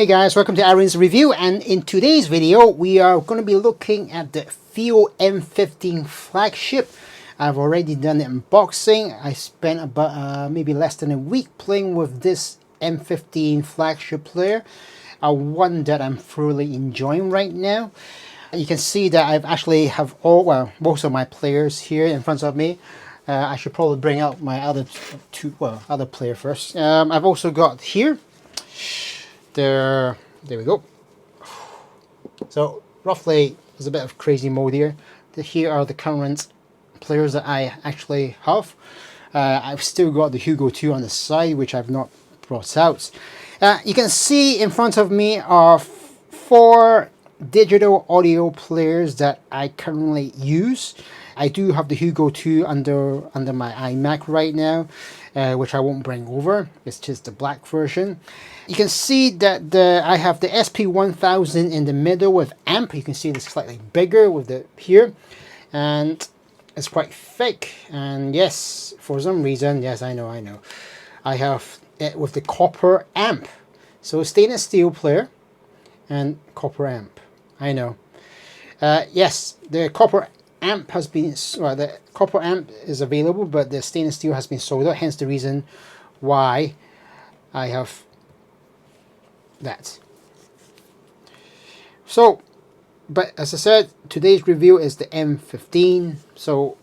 Hey guys, welcome to Aaron's review, and in today's video we are going to be looking at the Fiio M15 flagship. I've already done the unboxing. I spent about maybe less than a week playing with this M15 flagship player, one that I'm thoroughly enjoying right now. You can see that I've actually have most of my players here in front of me. I should probably bring out my other player first. I've also got here. There we go. So roughly there's a bit of crazy mode here. Here are the current players that I actually have. I've still got the Hugo 2 on the side, which I've not brought out. You can see in front of me are 4 digital audio players that I currently use. I do have the Hugo 2 under my iMac right now, which I won't bring over. It's just the black version. You can see that I have the sp1000 in the middle with amp. You can see it's slightly bigger with the here, and it's quite thick. And yes, for some reason, yes, I know, I have it with the copper amp. So stainless steel player and copper amp. I know. Yes, the copper amp has been, the copper amp is available, but the stainless steel has been sold out, hence the reason why I have that. So, but as I said, today's review is the M15. So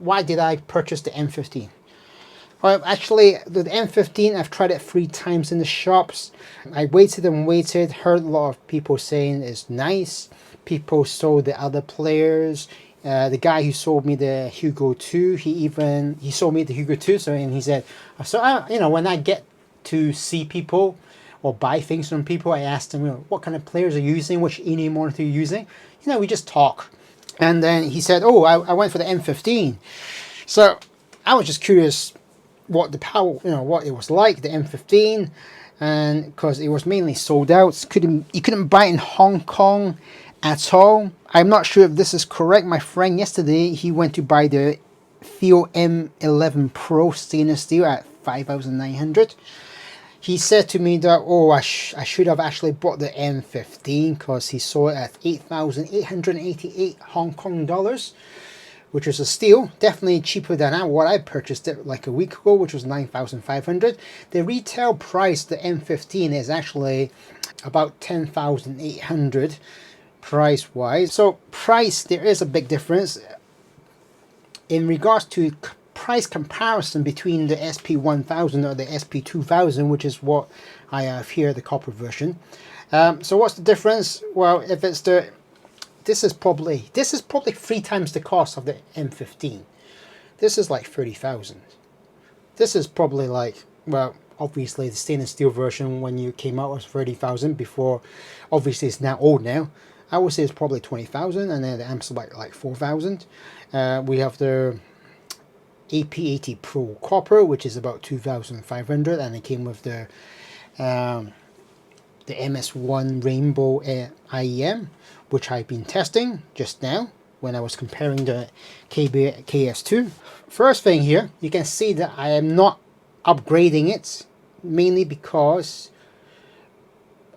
why did I purchase the M15? Well, actually, the M15, I've tried it 3 times in the shops. I waited and waited, heard a lot of people saying it's nice. People sold the other players. The guy who sold me the Hugo 2, he sold me the Hugo 2, and he said, when I get to see people or buy things from people, I asked them, what kind of players are you using, which ENI monitor are you using? We just talk. And then he said, oh, I went for the M15. So I was just curious what the power, what it was like, the M15, and because it was mainly sold out. You couldn't buy it in Hong Kong at all. I'm not sure if this is correct. My friend yesterday, he went to buy the Fiio M11 Pro stainless steel at 5,900. He said to me that, oh, I should have actually bought the M15 because he saw it at 8,888 Hong Kong dollars, which is a steal. Definitely cheaper than what I purchased it like a week ago, which was 9,500. The retail price, the M15, is actually about 10,800 price-wise. So price, there is a big difference. In regards to price comparison between the sp1000 or the sp2000, which is what I have here, the copper version. So what's the difference? Well, if it's this is probably 3 times the cost of the M15. This is like 30,000. This is probably like, well, obviously the stainless steel version when you came out was 30,000 before. Obviously it's now old now. I would say it's probably 20,000, and then the amps are like 4,000. We have the AP80 Pro Copper, which is about 2,500, and it came with the MS1 Rainbow IEM, which I've been testing just now when I was comparing the KS2. First thing here, you can see that I am not upgrading it, mainly because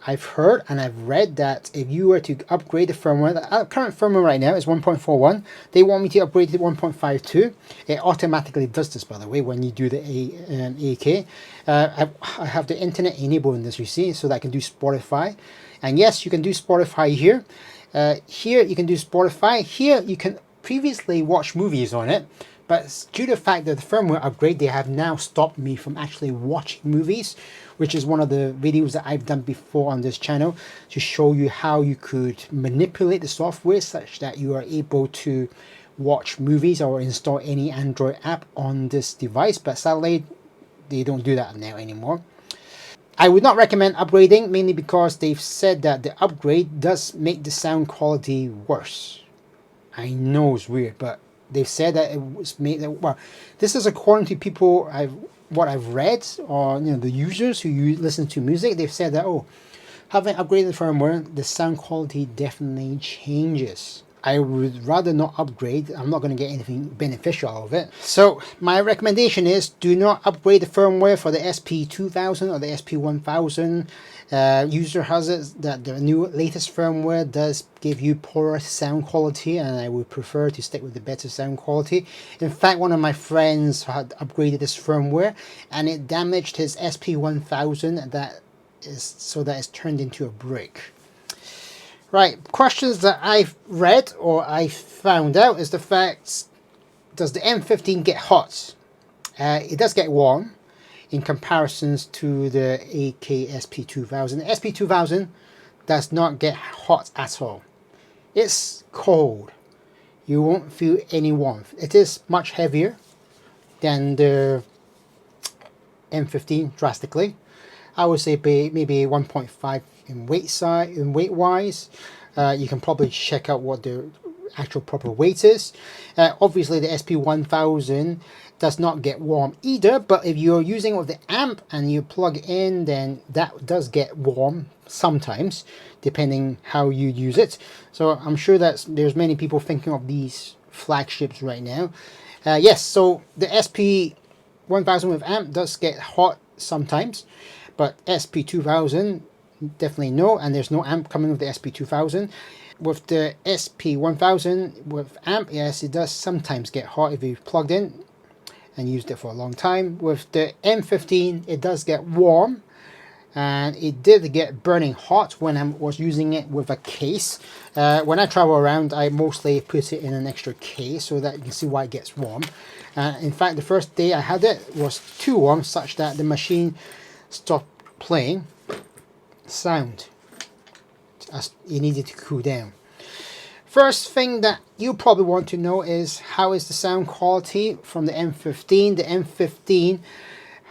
I've heard and I've read that if you were to upgrade the firmware, the current firmware right now is 1.41. They want me to upgrade to 1.52. It automatically does this, by the way, when you do the AK. I have the internet enabled in this, you see, so that I can do Spotify. And yes, you can do Spotify here. Here you can do Spotify. Here you can previously watch movies on it. But due to the fact that the firmware upgrade, they have now stopped me from actually watching movies, which is one of the videos that I've done before on this channel to show you how you could manipulate the software such that you are able to watch movies or install any Android app on this device. But sadly, they don't do that now anymore. I would not recommend upgrading, mainly because they've said that the upgrade does make the sound quality worse. I know it's weird, but they've said that it was made. Well, this is according to people what I've read, or the users who listen to music. They've said that, oh, having upgraded firmware, the sound quality definitely changes. I would rather not upgrade. I'm not going to get anything beneficial out of it. So my recommendation is do not upgrade the firmware for the sp2000 or the sp1000. User has it that the new latest firmware does give you poorer sound quality, and I would prefer to stick with the better sound quality. In fact, one of my friends had upgraded this firmware and it damaged his sp1000, that it's turned into a brick. Right, questions that I've read or I found out is the fact, does the M15 get hot? It does get warm in comparisons to the AK sp2000. The sp2000 does not get hot at all. It's cold. You won't feel any warmth. It is much heavier than the M15 drastically. I would say maybe 1.5 in weight wise. You can probably check out what the actual proper weight is. Obviously the sp1000 does not get warm either, but if you're using it with the amp and you plug in, then that does get warm sometimes, depending how you use it. So I'm sure that there's many people thinking of these flagships right now. Yes, so the sp1000 with amp does get hot sometimes, but sp2000 definitely no, and there's no amp coming with the sp2000. With the sp1000 with amp, yes, it does sometimes get hot if you've plugged in and used it for a long time. With the M15, it does get warm, and it did get burning hot when I was using it with a case. When I travel around, I mostly put it in an extra case so that you can see why it gets warm. In fact, the first day I had it was too warm, such that the machine stopped playing sound. You needed to cool down. First thing that you probably want to know is how is the sound quality from the M15. The M15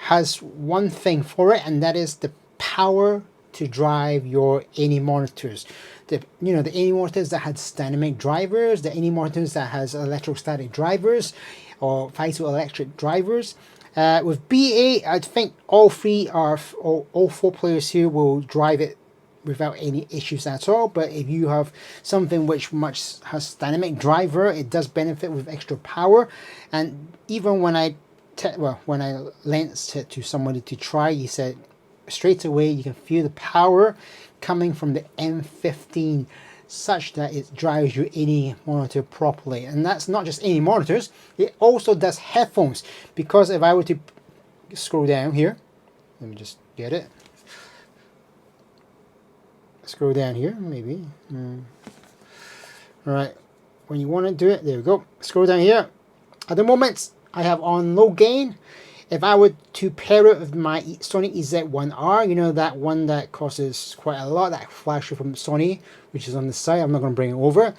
has one thing for it, and that is the power to drive your any monitors. The any monitors that had dynamic drivers, the any monitors that has electrostatic drivers or piezoelectric drivers. With BA, I think all four players here will drive it without any issues at all. But if you have something which has dynamic driver, it does benefit with extra power. And even when I lent it to somebody to try, he said straight away you can feel the power coming from the M15, such that it drives your any monitor properly. And that's not just any monitors, it also does headphones, because if I were to scroll down here, let me just get it, scroll down here maybe, Alright, when you want to do it, there we go, scroll down here. At the moment I have on low gain. If I were to pair it with my Sony EZ1R, that one that costs quite a lot, that flagship from Sony, which is on the side, I'm not going to bring it over,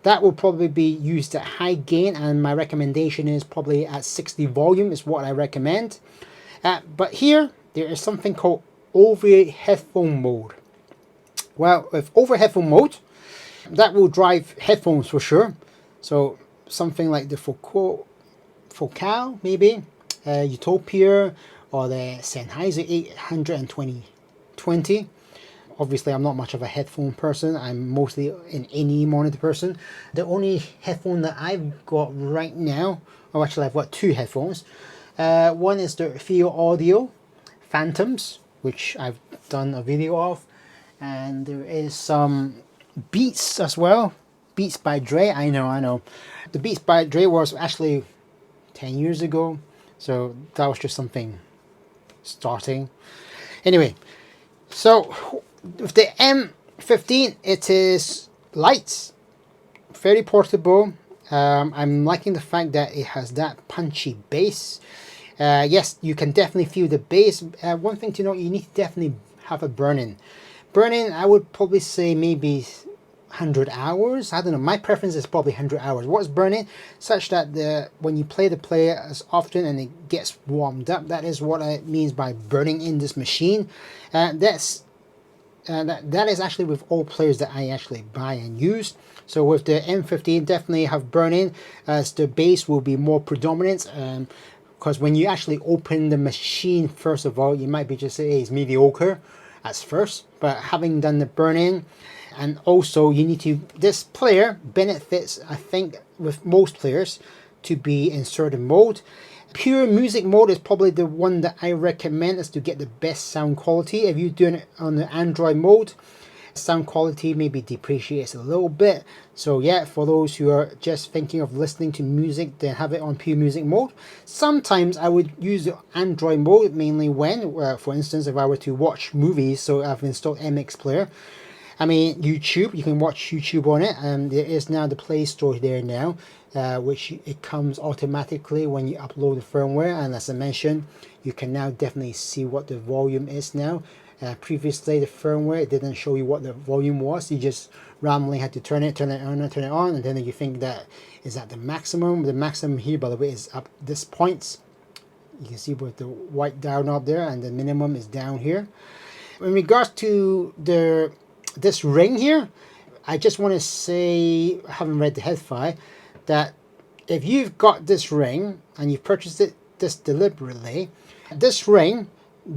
that will probably be used at high gain, and my recommendation is probably at 60 volume is what I recommend. But here, there is something called over headphone mode. Well, with over headphone mode, that will drive headphones for sure. So something like the Focal maybe, Utopia, or the Sennheiser 820. Obviously, I'm not much of a headphone person. I'm mostly an any monitor person. The only headphone that I've got right now, oh, actually I've got two headphones. One is the Fiio Audio Phantoms, which I've done a video of, and there is some Beats as well. Beats by Dre. I know. The Beats by Dre was actually 10 years ago. So that was just something starting. Anyway, so with the M15, it is light, very portable. I'm liking the fact that it has that punchy bass. Yes, you can definitely feel the bass. One thing to note, you need to definitely have a burn-in. Burn-in, I would probably say maybe 100 hours. I don't know, my preference is probably 100 hours. What's burning? Such that when you play the player as often and it gets warmed up, that is what it means by burning in this machine. That is actually with all players that I actually buy and use. So with the M15, definitely have burn-in, as the bass will be more predominant. Because when you actually open the machine, first of all, you might be just say, hey, it's mediocre at first, but having done the burn-in, and also you need to, this player benefits, I think, with most players, to be in certain mode. Pure music mode is probably the one that I recommend as to get the best sound quality. If you're doing it on the Android mode, sound quality maybe depreciates a little bit. So yeah, for those who are just thinking of listening to music, then have it on pure music mode. Sometimes I would use the Android mode, mainly when, for instance, if I were to watch movies. So I've installed MX Player. I mean, YouTube, you can watch YouTube on it, and there is now the Play Store there now, which it comes automatically when you upload the firmware. And as I mentioned, you can now definitely see what the volume is now. Previously, the firmware, it didn't show you what the volume was. You just randomly had to turn it on, and then you think that is at the maximum. The maximum here, by the way, is up this point. You can see with the white dial knob there, and the minimum is down here. In regards to this ring here, I just want to say, I haven't read the Headphone, that if you've got this ring and you've purchased this deliberately, this ring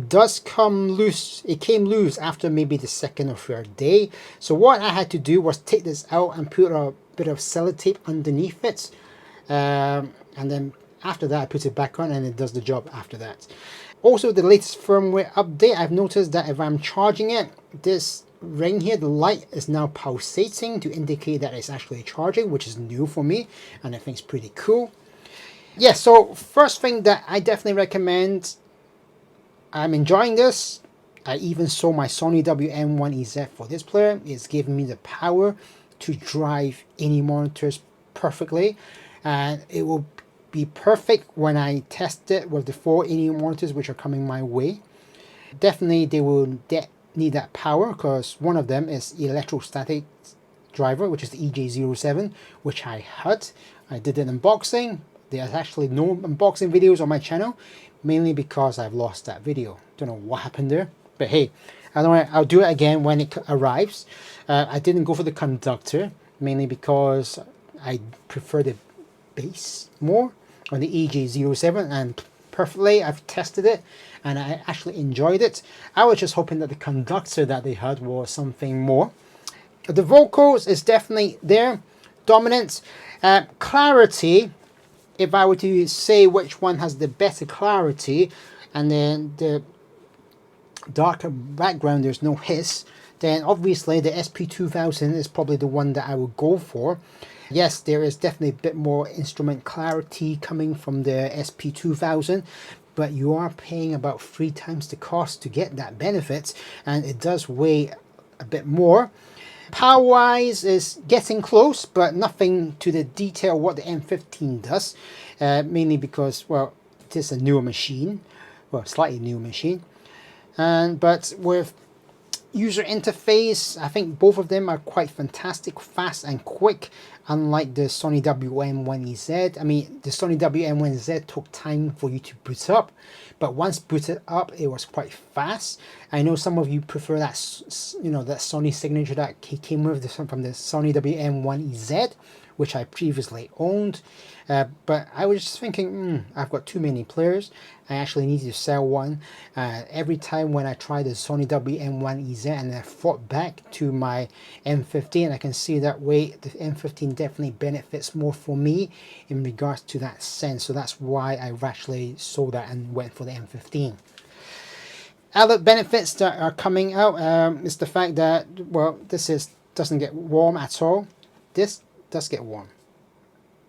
does come loose. It came loose after maybe the second or third day. So what I had to do was take this out and put a bit of sellotape underneath it, and then after that I put it back on, and it does the job after that. Also, the latest firmware update, I've noticed that if I'm charging it, this ring here, the light is now pulsating to indicate that it's actually charging, which is new for me, and I think it's pretty cool. Yeah, so first thing that I definitely recommend, I'm enjoying this. I even saw my Sony WM1EZ for this player. It's giving me the power to drive any monitors perfectly, and it will be perfect when I test it with the 480 monitors which are coming my way. Definitely they will need that power, because one of them is electrostatic driver, which is the EJ07, which I had. I did an unboxing. There's actually no unboxing videos on my channel, mainly because I've lost that video. Don't know what happened there, but hey, I'll do it again when it arrives. I didn't go for the conductor, mainly because I prefer the bass more on the EJ07, and perfectly, I've tested it and I actually enjoyed it. I was just hoping that the conductor that they had was something more. The vocals is definitely there, dominant. Clarity, if I were to say which one has the better clarity, and then the darker background, there's no hiss, then obviously the sp2000 is probably the one that I would go for. Yes, there is definitely a bit more instrument clarity coming from the sp2000, but you are paying about 3 times the cost to get that benefit, and it does weigh a bit more. Power wise is getting close, but nothing to the detail what the M15 does, mainly because, well, it is a newer machine, well, slightly newer machine, but with user interface, I think both of them are quite fantastic, fast and quick, unlike the Sony WM1EZ. I mean, the Sony WM1EZ took time for you to boot up, but once booted up, it was quite fast. I know some of you prefer that, you know, that Sony signature that came with from the Sony WM1EZ, which I previously owned. But I was just thinking, I've got too many players. I actually need to sell one. Every time when I try the Sony WM1EZ and I fought back to my M15, I can see that way the M15 definitely benefits more for me in regards to that sense. So that's why I've actually sold that and went for the M15. Other benefits that are coming out is the fact that, well, this doesn't get warm at all. This does get warm.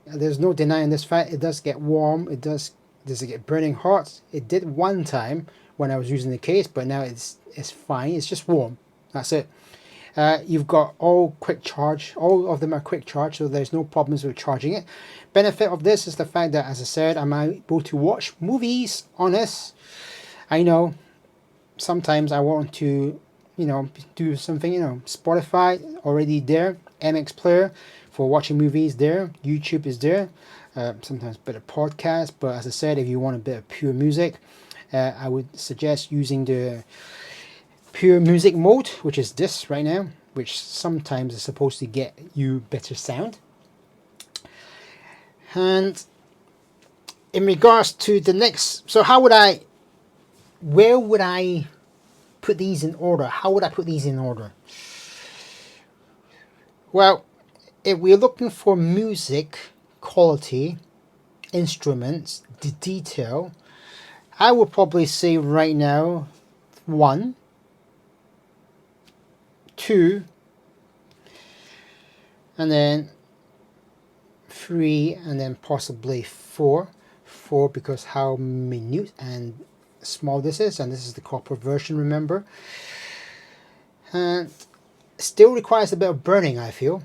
There's no denying this fact. It does get warm. Does it get burning hot? It did one time when I was using the case, but now it's fine. It's just warm. That's it. You've got all quick charge. All of them are quick charge, so there's no problems with charging it. Benefit of this is the fact that, as I said, I'm able to watch movies on this. I know sometimes I want to, you know, do something, you know, Spotify already there, MX Player for watching movies there, YouTube is there, sometimes a bit of podcast, but as I said, if you want a bit of pure music, I would suggest using the pure music mode, which is this right now, which sometimes is supposed to get you better sound. And in regards to the next, so where would I put these in order? How would I put these in order? Well, if we're looking for music quality, instruments, the detail, I would probably say right now 1, 2, and then 3, and then possibly 4. 4 because how minute and small this is, and this is the copper version, remember. And still requires a bit of burning, I feel.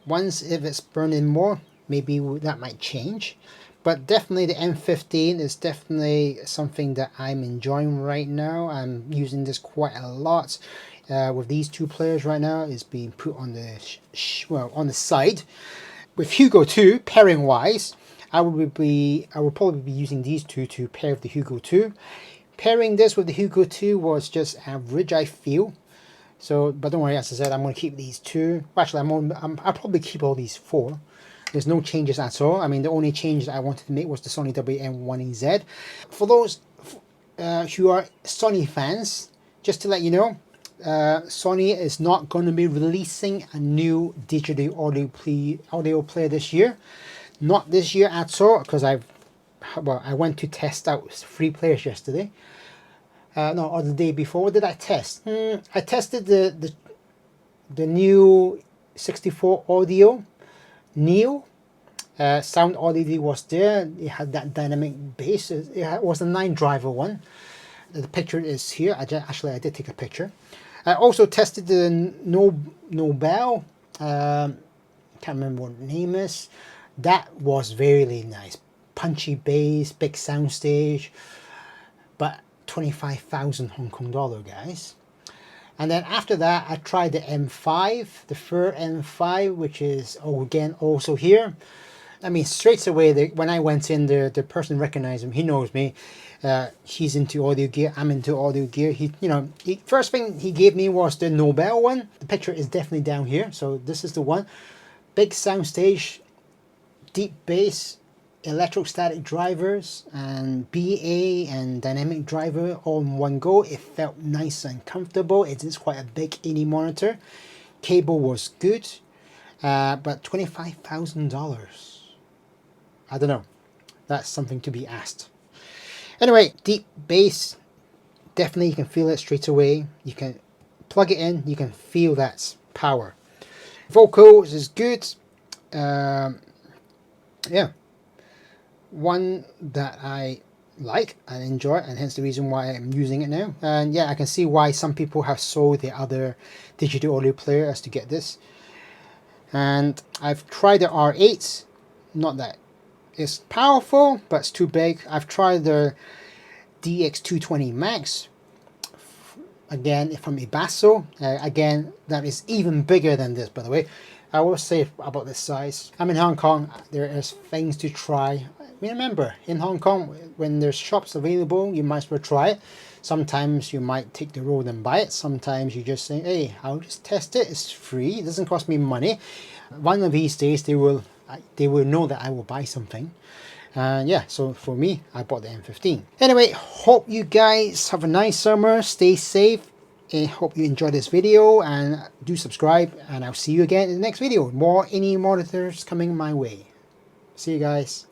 Once if it's burning more, maybe that might change. But definitely the M15 is definitely something that I'm enjoying right now. I'm using this quite a lot with these two players right now. It's being put on the on the side. With Hugo 2, pairing wise, I will probably be using these two to pair with the Hugo 2. Pairing this with the Hugo 2 was just average, I feel. So, but don't worry, as I said, I'm going to keep these 2. Actually, I'll probably keep all these 4. There's no changes at all. I mean, the only change that I wanted to make was the Sony WM1EZ. For those who are Sony fans, just to let you know, Sony is not going to be releasing a new digital audio player this year. Not this year at all, because I went to test out 3 players yesterday. No, or the day before. What did I test? I tested the new 64 audio Neo. Sound already was there. It had that dynamic bass. It was a 9-driver one. The picture is here. I did take a picture. I also tested the Nobel. Can't remember what the name is. That was really nice. Punchy bass, big sound stage, but 25,000 Hong Kong dollar, guys. And then after that, I tried the M5, the Fiio M5, which is again also here. I mean, straight away, when I went in, the person recognized him. He knows me. He's into audio gear. I'm into audio gear. First thing he gave me was the Nobel one. The picture is definitely down here. So this is the one. Big sound stage, deep bass, electrostatic drivers, and BA and dynamic driver all in one go. It felt nice and comfortable. It is quite a big AV monitor. Cable was good, but $25,000. I don't know. That's something to be asked. Anyway, deep bass, definitely you can feel it straight away. You can plug it in, you can feel that power. Vocals is good. Yeah, one that I like and enjoy, and hence the reason why I'm using it now. And yeah, I can see why some people have sold the other digital audio player as to get this. And I've tried the R8, not that it's powerful, but it's too big. I've tried the DX220 Max, again from Ibasso. Again, that is even bigger than this, by the way. I will say about this size. I'm in Hong Kong. There is things to try. Remember, in Hong Kong, when there's shops available, you might as well try it. Sometimes you might take the road and buy it. Sometimes you just say, hey, I'll just test it. It's free. It doesn't cost me money. One of these days, they will know that I will buy something. And yeah, so for me, I bought the M15. Anyway, hope you guys have a nice summer. Stay safe. I hope you enjoyed this video, and do subscribe, and I'll see you again in the next video. More AV monitors coming my way. See you guys.